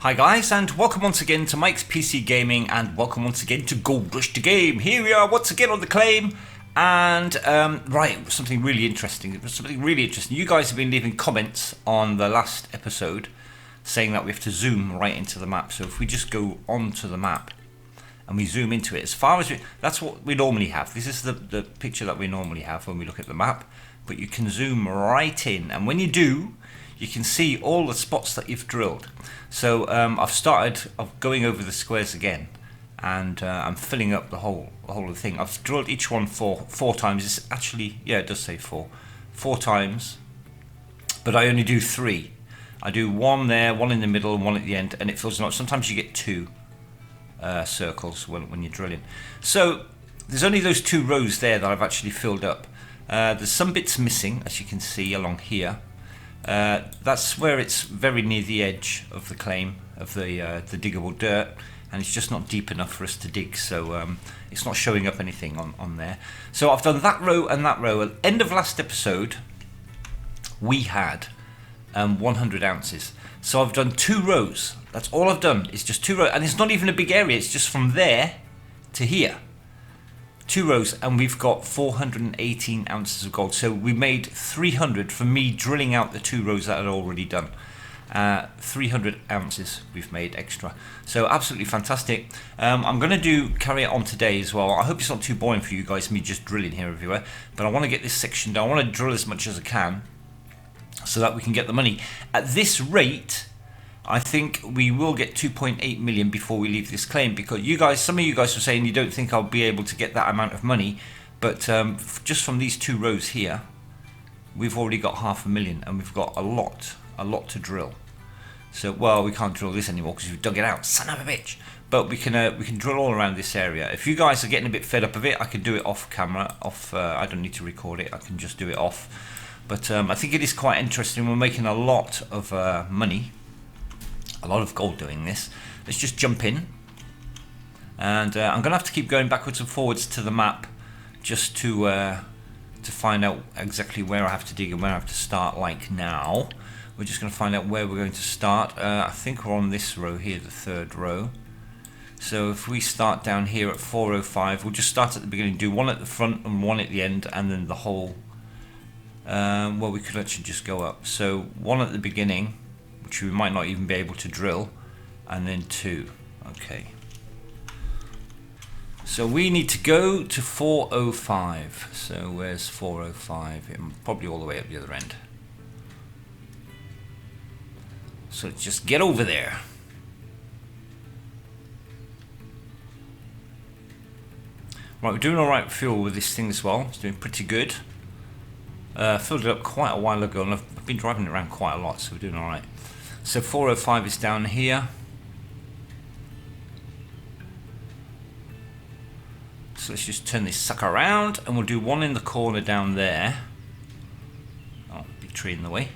Hi guys, and welcome once again to Mike's PC Gaming, and welcome once again to Gold Rush the Game. Here we are once again on the claim, and right, something really interesting. You guys have been leaving comments on the last episode saying that we have to zoom right into the map. So if we just go onto the map and we zoom into it, that's what we normally have. This is the picture that we normally have when we look at the map, but you can zoom right in, and when you do, you can see all the spots that you've drilled. So I've started going over the squares again, and I'm filling up the whole of the thing. I've drilled each one four times. It's actually, yeah, it does say four times, but I only do three. I do one there, one in the middle, and one at the end, and it fills them up. Sometimes you get two circles when you're drilling. So there's only those two rows there that I've actually filled up. There's some bits missing, as you can see along here. That's where it's very near the edge of the claim of the diggable dirt, and it's just not deep enough for us to dig, so it's not showing up anything on there. So I've done that row and that row. At the end of last episode we had 100 ounces, so I've done two rows. That's all I've done, is just two rows, and it's not even a big area, it's just from there to here. Two rows, and we've got 418 ounces of gold. So we made 300 from me drilling out the two rows that I'd already done. 300 ounces we've made extra, so absolutely fantastic. I'm going to carry it on today as well. I hope it's not too boring for you guys, me just drilling here everywhere, but I want to get this section done. I want to drill as much as I can so that we can get the money. At this rate, I think we will get 2.8 million before we leave this claim, because some of you guys were saying you don't think I'll be able to get that amount of money, but just from these two rows here, we've already got 500,000, and we've got a lot to drill. So, well, we can't drill this anymore because we've dug it out, son of a bitch. But we can drill all around this area. If you guys are getting a bit fed up of it, I can do it off camera. I don't need to record it. I can just do it off. But I think it is quite interesting. We're making a lot of money. A lot of gold doing this. Let's just jump in, and I'm gonna have to keep going backwards and forwards to the map just to find out exactly where I have to dig and where I have to start. Like now, we're just gonna find out where we're going to start. I think we're on this row here, the third row. So if we start down here at 405, we'll just start at the beginning, do one at the front and one at the end, and then the whole. Well, we could actually just go up. So one at the beginning, which we might not even be able to drill, and then two. Okay, so we need to go to 405. So where's 405? Probably all the way up the other end. So let's just get over there. Right, we're doing alright fuel with this thing as well. It's doing pretty good. Filled it up quite a while ago, and I've been driving it around quite a lot, so we're doing alright. So 405 is down here. So let's just turn this sucker around, and we'll do one in the corner down there. Oh, big tree in the way.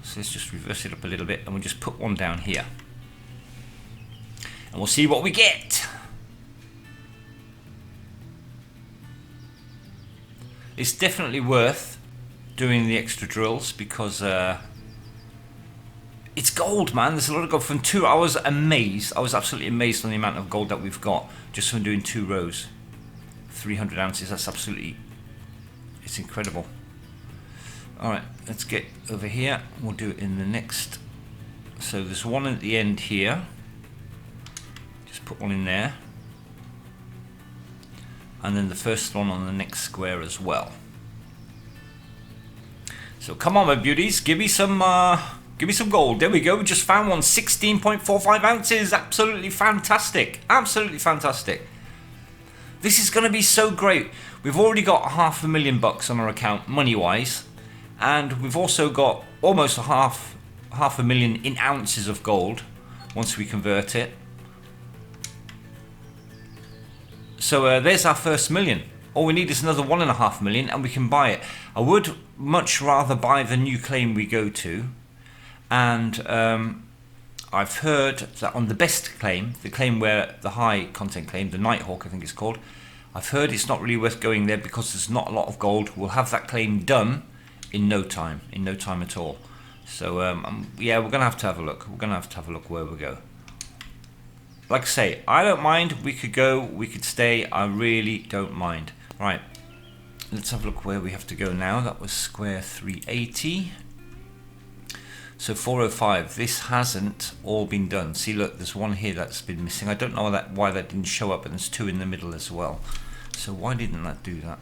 So let's just reverse it up a little bit, and we'll just put one down here. And we'll see what we get. It's definitely worth doing the extra drills, because it's gold, man. There's a lot of gold. From I was amazed. I was absolutely amazed on the amount of gold that we've got just from doing two rows. 300 ounces. That's absolutely, it's incredible. Alright, let's get over here. We'll do it in the next. So there's one at the end here. Just put one in there. And then the first one on the next square as well. So come on, my beauties, give me some gold. There we go. We just found one. 16.45 ounces. Absolutely fantastic. Absolutely fantastic. This is going to be so great. We've already got $500,000 on our account, money-wise, and we've also got almost half a million in ounces of gold once we convert it. So there's our first million. All we need is another 1.5 million, and we can buy it. I would much rather buy the new claim we go to, and I've heard that on the best claim, the claim where the high content claim, the Nighthawk I think it's called, I've heard it's not really worth going there because there's not a lot of gold. We'll have that claim done in no time at all. So yeah, we're gonna have to have a look. We're gonna have to have a look where we go. Like I say, I don't mind. We could go, we could stay. I really don't mind. Right, let's have a look where we have to go now. That was square 380. So 405. This hasn't all been done. See, look, there's one here that's been missing. I don't know why that didn't show up, and there's two in the middle as well. So why didn't that do that?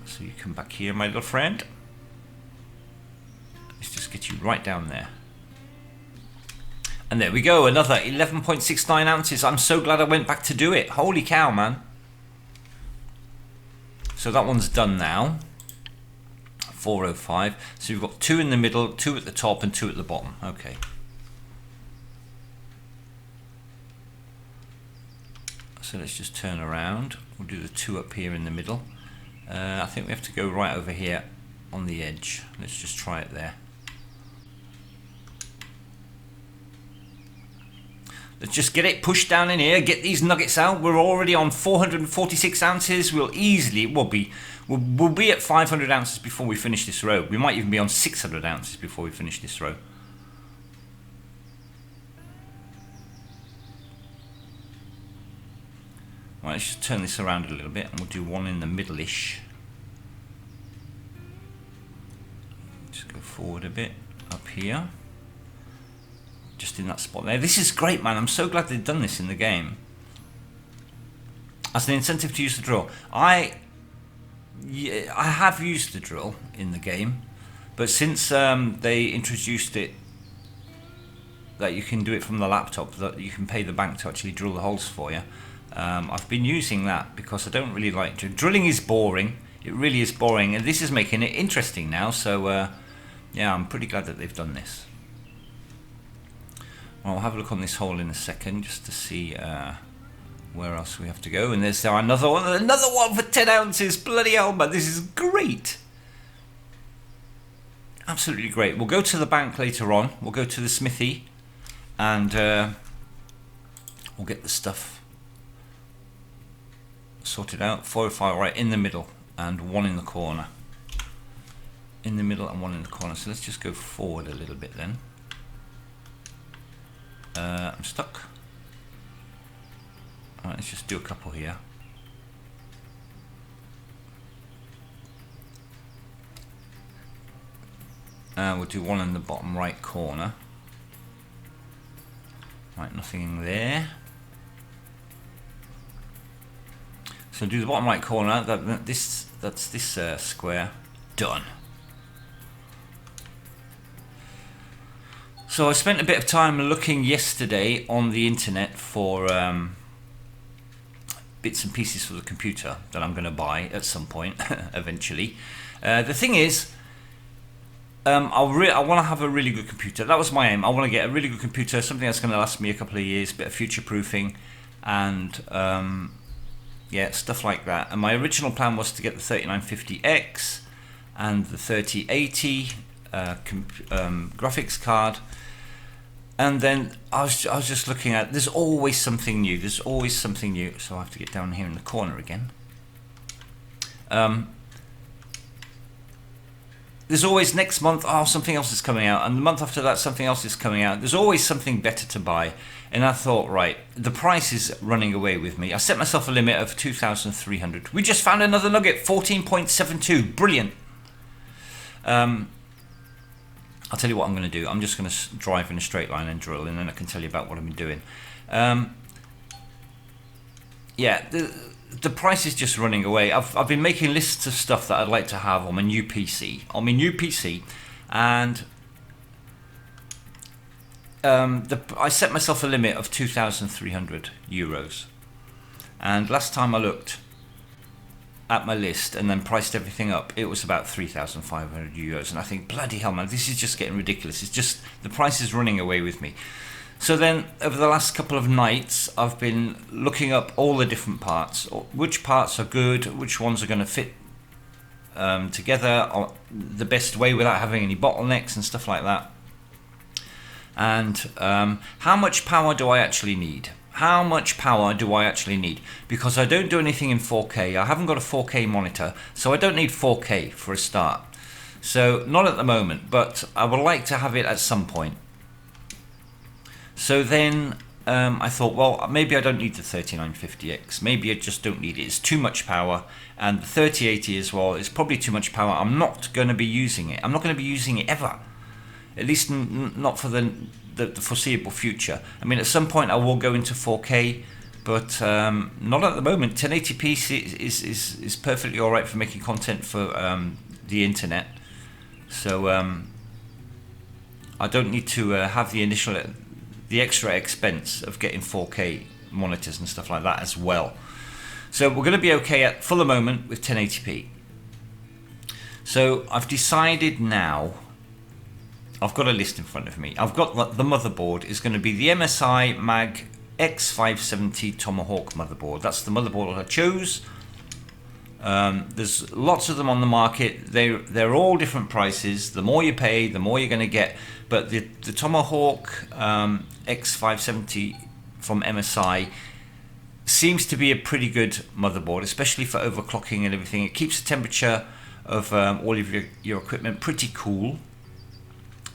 So you come back here, my little friend. Let's just get you right down there. And there we go, another 11.69 ounces. I'm so glad I went back to do it. Holy cow, man. So that one's done now. 405. So you've got two in the middle, two at the top, and two at the bottom. Okay. So let's just turn around. We'll do the two up here in the middle. I think we have to go right over here on the edge. Let's just try it there. Let's just get it pushed down in here, get these nuggets out. We're already on 446 ounces. We'll be at 500 ounces before we finish this row. We might even be on 600 ounces before we finish this row. Right, let's just turn this around a little bit, and we'll do one in the middle-ish. Just go forward a bit, up here. Just in that spot there. This is great, man. I'm so glad they've done this in the game. As an incentive to use the drill. I have used the drill in the game, but since they introduced it, that you can do it from the laptop, that you can pay the bank to actually drill the holes for you, I've been using that because I don't really like drilling. Is boring. It really is boring, and this is making it interesting now. So yeah, I'm pretty glad that they've done this. Well, I'll have a look on this hole in a second just to see where else we have to go. And there's another one for 10 ounces. Bloody hell, man, this is great. Absolutely great. We'll go to the bank later on. We'll go to the smithy, and we'll get the stuff sorted out. 405 right in the middle, and one in the corner. In the middle and one in the corner. So let's just go forward a little bit then. I'm stuck. Alright, let's just do a couple here. We'll do one in the bottom right corner. Right, nothing in there. So do the bottom right corner. That's this square. Done. So I spent a bit of time looking yesterday on the internet for bits and pieces for the computer that I'm going to buy at some point eventually. The thing is, I want to have a really good computer. That was my aim. I want to get a really good computer, something that's going to last me a couple of years, bit of future proofing, and yeah, stuff like that. And my original plan was to get the 3950X and the 3080 graphics card. And then I was just looking at, there's always something new. There's always something new. So I have to get down here in the corner again. There's always next month, oh, something else is coming out. And the month after that, something else is coming out. There's always something better to buy. And I thought, right, the price is running away with me. I set myself a limit of 2,300. We just found another nugget, 14.72. Brilliant. I'll tell you what I'm going to do. I'm just going to drive in a straight line and drill, and then I can tell you about what I've been doing. Yeah, the price is just running away. I've been making lists of stuff that I'd like to have on my new PC. And I set myself a limit of 2,300 euros. And last time I looked at my list and then priced everything up, it was about 3,500 euros. And I think, bloody hell, man, this is just getting ridiculous. It's just, the price is running away with me. So then, over the last couple of nights, I've been looking up all the different parts. Which parts are good, which ones are going to fit together the best way without having any bottlenecks and stuff like that. And how much power do I actually need? How much power do I actually need? Because I don't do anything in 4K. I haven't got a 4K monitor, so I don't need 4K for a start. So not at the moment, but I would like to have it at some point. So then I thought, well, maybe I don't need the 3950X. Maybe I just don't need it. It's too much power. And the 3080 as well is probably too much power. I'm not going to be using it. I'm not going to be using it ever. At least not for the foreseeable future. I mean, at some point I will go into 4K, but not at the moment. 1080p is perfectly all right for making content for the internet. So I don't need to have the extra expense of getting 4K monitors and stuff like that as well. So we're going to be okay for the moment with 1080p. So I've decided now, I've got a list in front of me. I've got the motherboard is going to be the MSI Mag X570 Tomahawk motherboard. That's the motherboard I chose. There's lots of them on the market. They're all different prices. The more you pay, the more you're going to get. But the Tomahawk X570 from MSI seems to be a pretty good motherboard, especially for overclocking and everything. It keeps the temperature of all of your equipment pretty cool.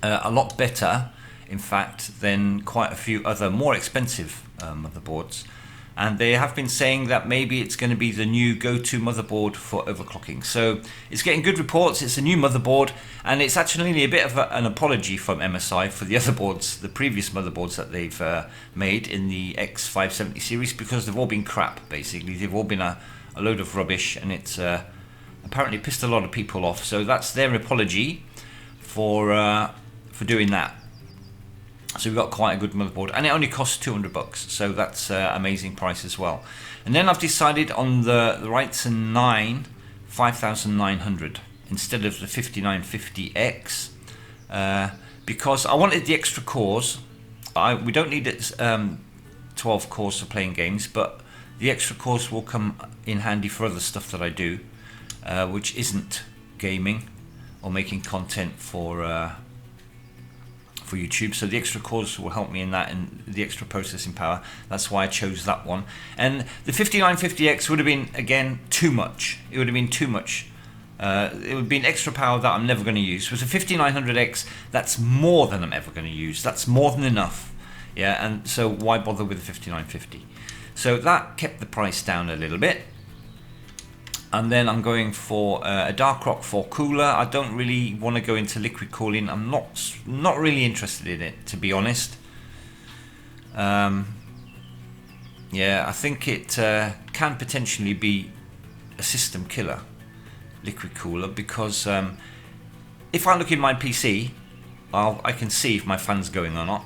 A lot better, in fact, than quite a few other more expensive motherboards. And they have been saying that maybe it's going to be the new go-to motherboard for overclocking. So it's getting good reports. It's a new motherboard, and it's actually a bit of an apology from MSI for the other boards, the previous motherboards that they've made in the X570 series, because they've all been crap, basically. They've all been a load of rubbish, and it's apparently pissed a lot of people off. So that's their apology for doing that. So we've got quite a good motherboard, and it only costs $200, so that's amazing price as well. And then I've decided on the Ryzen 9 5900 instead of the 5950X because I wanted the extra cores. We don't need it 12 cores for playing games, but the extra cores will come in handy for other stuff that I do, which isn't gaming or making content for YouTube. So the extra cores will help me in that, and the extra processing power. That's why I chose that one. And the 5950X would have been, again, too much. It would have been too much. It would be an extra power that I'm never going to use. With the 5900X, that's more than I'm ever going to use. That's more than enough. Yeah, and so why bother with the 5950? So that kept the price down a little bit. And then I'm going for a Darkrock 4 cooler. I don't really want to go into liquid cooling. I'm not really interested in it, to be honest. Yeah, I think it can potentially be a system killer, liquid cooler, because if I look in my PC, I can see if my fan's going or not,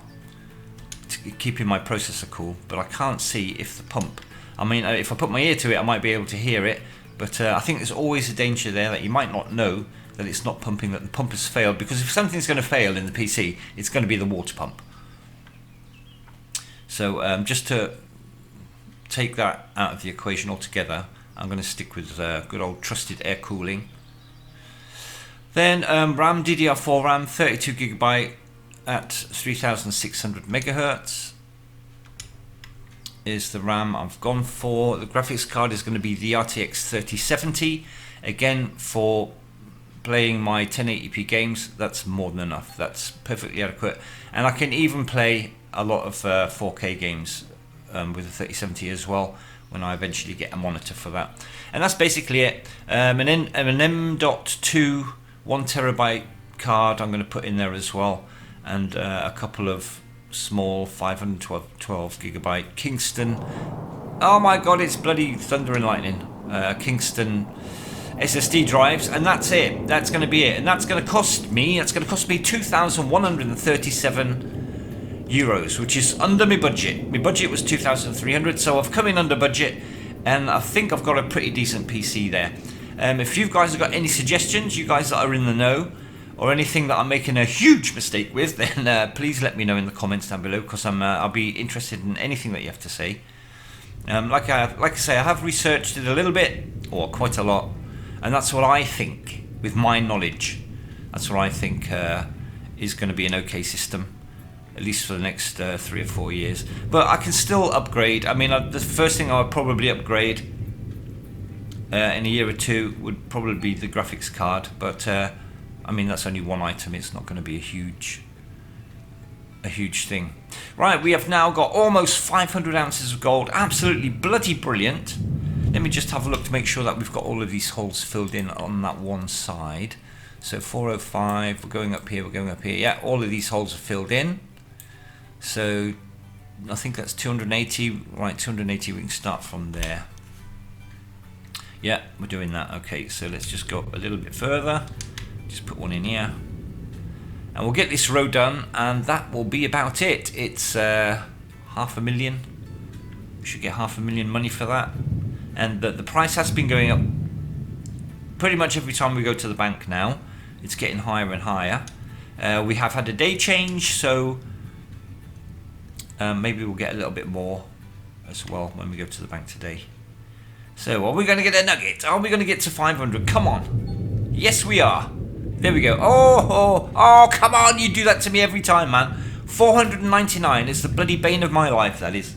keeping my processor cool, but I can't see if the pump. I mean, if I put my ear to it, I might be able to hear it. But I think there's always a danger there that you might not know that it's not pumping, that the pump has failed. Because if something's going to fail in the PC, it's going to be the water pump. So just to take that out of the equation altogether, I'm going to stick with good old trusted air cooling. Then RAM, DDR4 RAM, 32GB at 3600 megahertz. Is the RAM I've gone for. The graphics card is going to be the RTX 3070. Again, for playing my 1080p games, that's more than enough. That's perfectly adequate. And I can even play a lot of 4K games with the 3070 as well, when I eventually get a monitor for that. And that's basically it. An M.2 1TB card I'm going to put in there as well, and a couple of small 512GB Kingston. Oh my god, it's bloody thunder and lightning. Kingston SSD drives, and that's it. That's going to be it, and that's going to cost me. That's going to cost me €2,137, which is under my budget. My budget was 2,300, so I've come in under budget, and I think I've got a pretty decent PC there. If you guys have got any suggestions, you guys that are in the know, or anything that I'm making a huge mistake with, then please let me know in the comments down below, because I'll be interested in anything that you have to say. Like I say, I have researched it a little bit, or quite a lot, and that's what I think, with my knowledge, that's what I think is going to be an okay system, at least for the next 3 or 4 years. But I can still upgrade. I mean, the first thing I would probably upgrade in a year or two would probably be the graphics card, but I mean, that's only one item. It's not going to be a huge thing. Right, we have now got almost 500 ounces of gold. Absolutely bloody brilliant. Let me just have a look to make sure that we've got all of these holes filled in on that one side. So 405, we're going up here, we're going up here. Yeah, all of these holes are filled in. So I think that's 280. Right, 280, we can start from there. Yeah, we're doing that. Okay, so let's just go up a little bit further. Just put one in here. And we'll get this row done, and that will be about it. It's 500,000. We should get 500,000 money for that. And the price has been going up pretty much every time we go to the bank now. It's getting higher and higher. We have had a day change, so maybe we'll get a little bit more as well when we go to the bank today. So are we going to get a nugget? Are we going to get to 500? Come on. Yes, we are. There we go. Oh, come on. You do that to me every time, man. 499 is the bloody bane of my life, that is.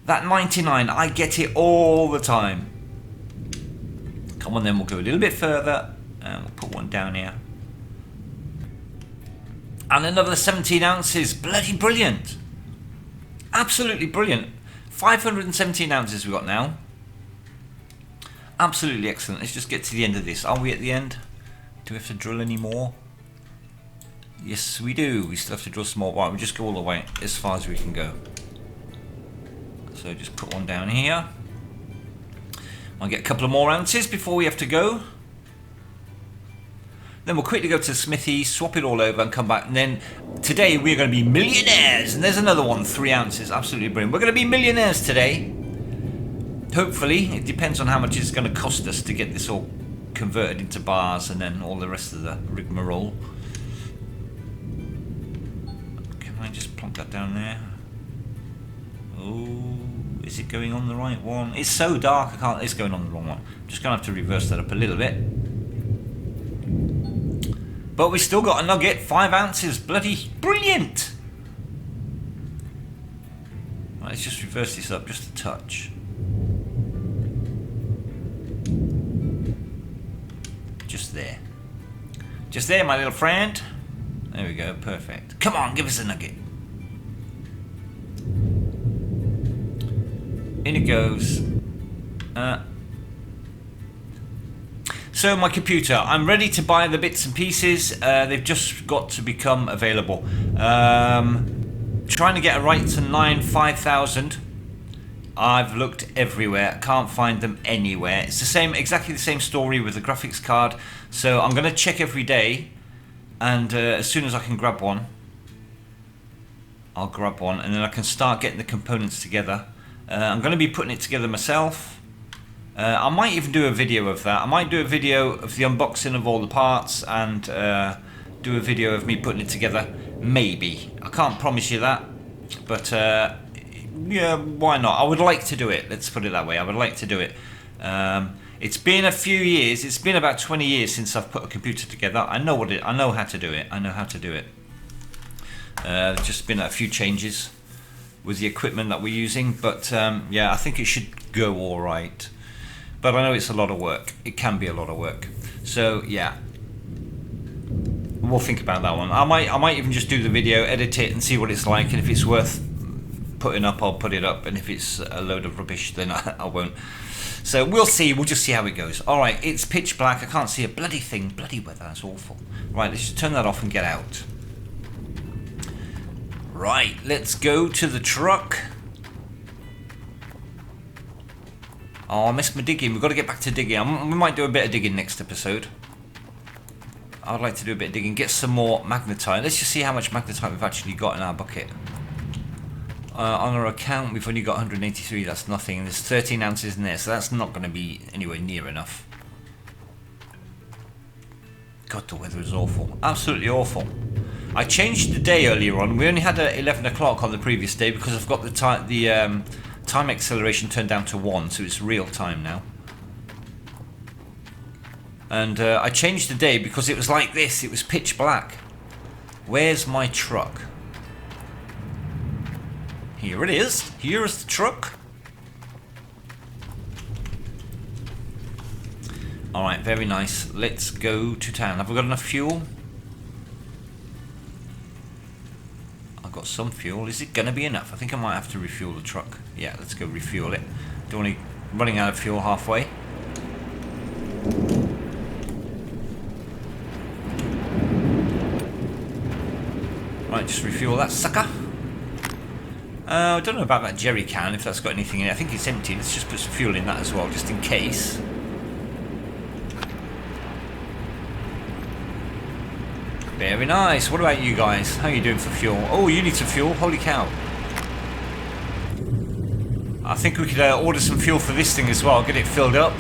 That 99, I get it all the time. Come on, then we'll go a little bit further. And we'll put one down here. And another 17 ounces. Bloody brilliant. Absolutely brilliant. 517 ounces we got now. Absolutely excellent. Let's just get to the end of this. Are we at the end? Do we have to drill any more? Yes, we do. We still have to drill some more. Right, we'll just go all the way as far as we can go. So just put one down here. I'll get a couple of more ounces before we have to go. Then we'll quickly go to the smithy, swap it all over and come back. And then today we're going to be millionaires. And there's another one, 3 ounces. Absolutely brilliant. We're going to be millionaires today. Hopefully. It depends on how much it's going to cost us to get this all converted into bars and then all the rest of the rigmarole. Can I just plonk that down there? Oh, is it going on the right one? It's so dark, I can't. It's going on the wrong one. I'm just going to have to reverse that up a little bit. But we still got a nugget, 5 ounces. Bloody brilliant! Right, let's just reverse this up just a touch. Just there. Just there, my little friend. There we go, perfect. Come on, give us a nugget. In it goes. So my computer, I'm ready to buy the bits and pieces. They've just got to become available. Trying to get a right to 5,000. I've looked everywhere, can't find them anywhere. It's the same, exactly the same story with the graphics card. So I'm going to check every day, and as soon as I can grab one, I'll grab one, and then I can start getting the components together. I'm going to be putting it together myself. I might even do a video of that. I might do a video of the unboxing of all the parts and do a video of me putting it together. Maybe. I can't promise you that, but yeah, why not? I would like to do it. Let's put it that way. I would like to do it. It's been a few years. It's been about 20 years since I've put a computer together. I know I know how to do it. I know how to do it. Just been a few changes with the equipment that we're using, but yeah, I think it should go all right. But I know it's a lot of work. It can be a lot of work. So yeah, we'll think about that one. I might even just do the video, edit it, and see what it's like. And if it's worth putting up, I'll put it up. And if it's a load of rubbish, then I won't. So we'll see. We'll just see how it goes. All right, it's pitch black. I can't see a bloody thing. Bloody weather. That's awful. Right, let's just turn that off and get out. Right, let's go to the truck. Oh, I missed my digging. We've got to get back to digging. We might do a bit of digging next episode. I'd like to do a bit of digging. Get some more magnetite. Let's just see how much magnetite we've actually got in our bucket. On our account, we've only got 183. That's nothing. There's 13 ounces in there, so that's not going to be anywhere near enough. God, the weather is awful. Absolutely awful. I changed the day earlier on. We only had 11 o'clock on the previous day because I've got the time acceleration turned down to 1, so it's real time now. And I changed the day because it was like this. It was pitch black. Where's my truck? Here it is. Here is the truck. Alright, very nice. Let's go to town. Have we got enough fuel? I've got some fuel. Is it going to be enough? I think I might have to refuel the truck. Yeah, let's go refuel it. Don't want to running out of fuel halfway. Right, just refuel that sucker. I don't know about that jerry can, if that's got anything in it. I think it's empty. Let's just put some fuel in that as well, just in case. Very nice. What about you guys? How are you doing for fuel? Oh, you need some fuel. Holy cow. I think we could order some fuel for this thing as well. Get it filled up.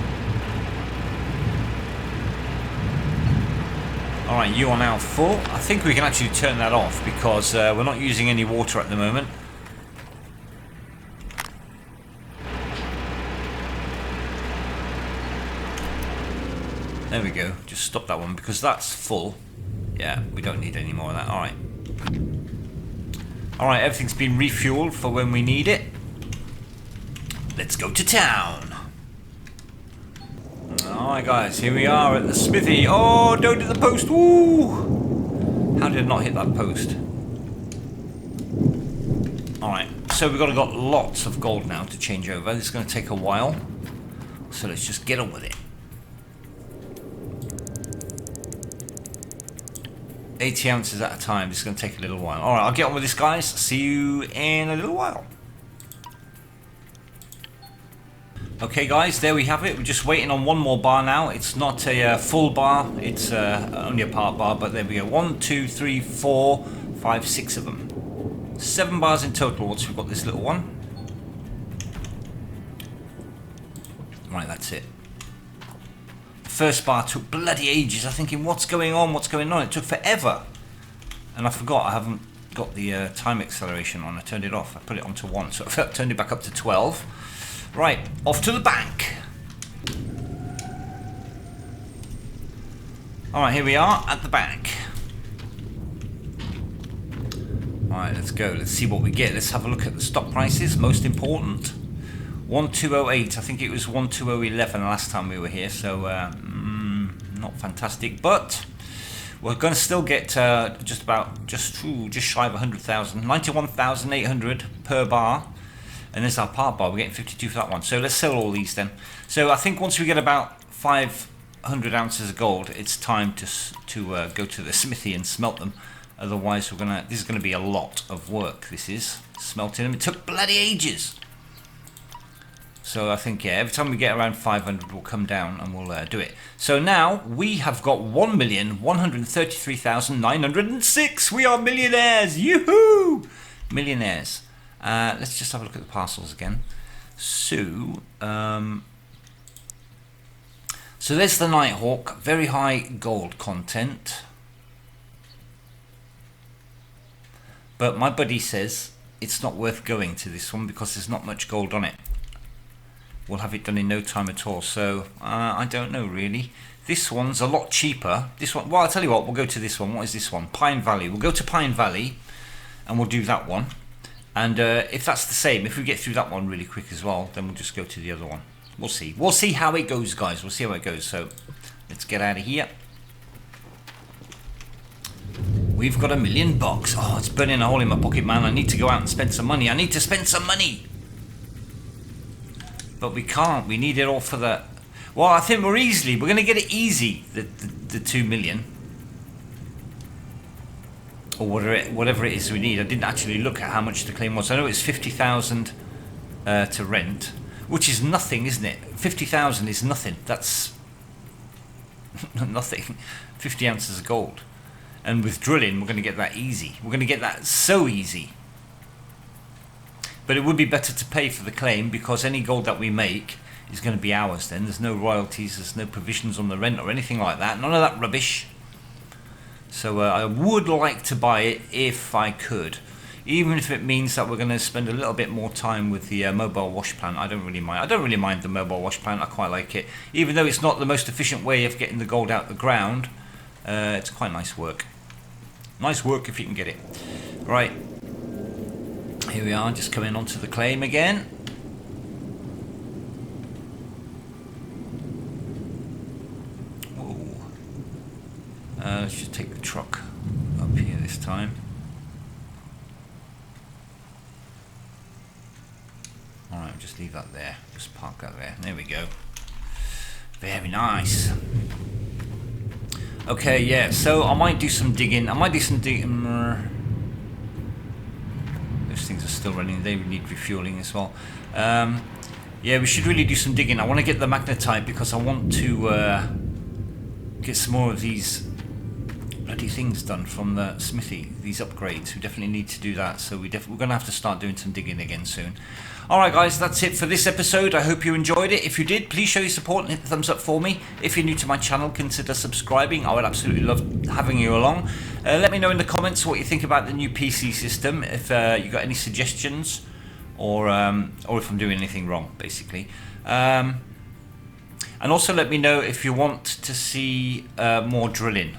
Alright, you are now full. I think we can actually turn that off because we're not using any water at the moment. There we go. Just stop that one because that's full. Yeah, we don't need any more of that. Alright. Alright, everything's been refueled for when we need it. Let's go to town. Alright guys, here we are at the smithy. Oh, don't hit the post. Woo! How did I not hit that post? Alright, so we've got lots of gold now to change over. This is going to take a while. So let's just get on with it. 80 ounces at a time. This is going to take a little while. Alright, I'll get on with this, guys. See you in a little while. Okay, guys, there we have it. We're just waiting on one more bar now. It's not a full bar. It's only a part bar, but there we go. 1, 2, 3, 4, 5, 6 of them. 7 bars in total once we've got this little one. Right, that's it. First bar took bloody ages. I'm thinking, what's going on? What's going on? It took forever. And I forgot I haven't got the time acceleration on. I turned it off. I put it onto 1, so I turned it back up to 12. Right, off to the bank. Alright, here we are at the bank. Alright, let's go. Let's see what we get. Let's have a look at the stock prices. Most important. 1208. I think it was 12011 last time we were here, so not fantastic, but we're going to still get just shy of 100,000, 91,800 per bar, and there's our part bar. We're getting 52 for that one. So let's sell all these then. So I think once we get about 500 ounces of gold, it's time to go to the smithy and smelt them. Otherwise, this is gonna be a lot of work. This is smelting them. It took bloody ages. So I think, yeah, every time we get around 500, we'll come down and we'll do it. So now we have got 1,133,906. We are millionaires. Yoo-hoo! Millionaires. Let's just have a look at the parcels again. So, so there's the Nighthawk. Very high gold content. But my buddy says it's not worth going to this one because there's not much gold on it. We'll have it done in no time at all. So I don't know really. This one's a lot cheaper. This one, well, I'll tell you what, we'll go to this one. What is this one? Pine Valley. We'll go to Pine Valley and we'll do that one. And if that's the same, if we get through that one really quick as well, then we'll just go to the other one. We'll see. We'll see how it goes, guys. We'll see how it goes. So let's get out of here. We've got $1 million. Oh, it's burning a hole in my pocket, man. I need to go out and spend some money. I need to spend some money. But we can't. We need it all for the... Well, I think we're going to get it easy, the 2 million. Or whatever it is we need. I didn't actually look at how much the claim was. I know it's 50,000 to rent, which is nothing, isn't it? 50,000 is nothing. That's nothing. 50 ounces of gold. And with drilling, we're going to get that easy. We're going to get that so easy. But it would be better to pay for the claim because any gold that we make is going to be ours then. There's no royalties, there's no provisions on the rent or anything like that. None of that rubbish. So I would like to buy it if I could. Even if it means that we're going to spend a little bit more time with the mobile wash plant. I don't really mind. I don't really mind the mobile wash plant. I quite like it. Even though it's not the most efficient way of getting the gold out the ground, it's quite nice work. Nice work if you can get it. Right. Here we are, just coming onto the claim again. Let's just take the truck up here this time. Alright, just leave that there. Just park that there. There we go. Very nice. Okay, yeah, so I might do some digging. Those things are still running. They need refueling as well. Yeah, we should really do some digging. I want to get the magnetite because I want to get some more of these bloody things done from the smithy. These upgrades. We definitely need to do that. So we're going to have to start doing some digging again soon. Alright guys, that's it for this episode. I hope you enjoyed it. If you did, please show your support and hit the thumbs up for me. If you're new to my channel, consider subscribing. I would absolutely love having you along. Let me know in the comments what you think about the new PC system. If you got any suggestions, or if I'm doing anything wrong, basically. And also let me know if you want to see more drilling.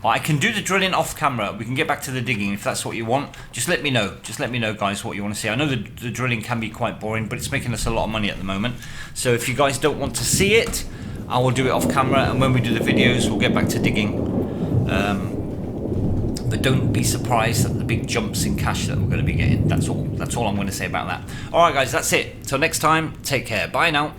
I can do the drilling off camera. We can get back to the digging if that's what you want. Just let me know. Just let me know, guys, what you want to see. I know the drilling can be quite boring, but it's making us a lot of money at the moment. So if you guys don't want to see it, I will do it off camera, and when we do the videos, we'll get back to digging. But don't be surprised at the big jumps in cash that we're going to be getting. That's all I'm going to say about that. All right, guys, that's it. Till next time, take care. Bye now.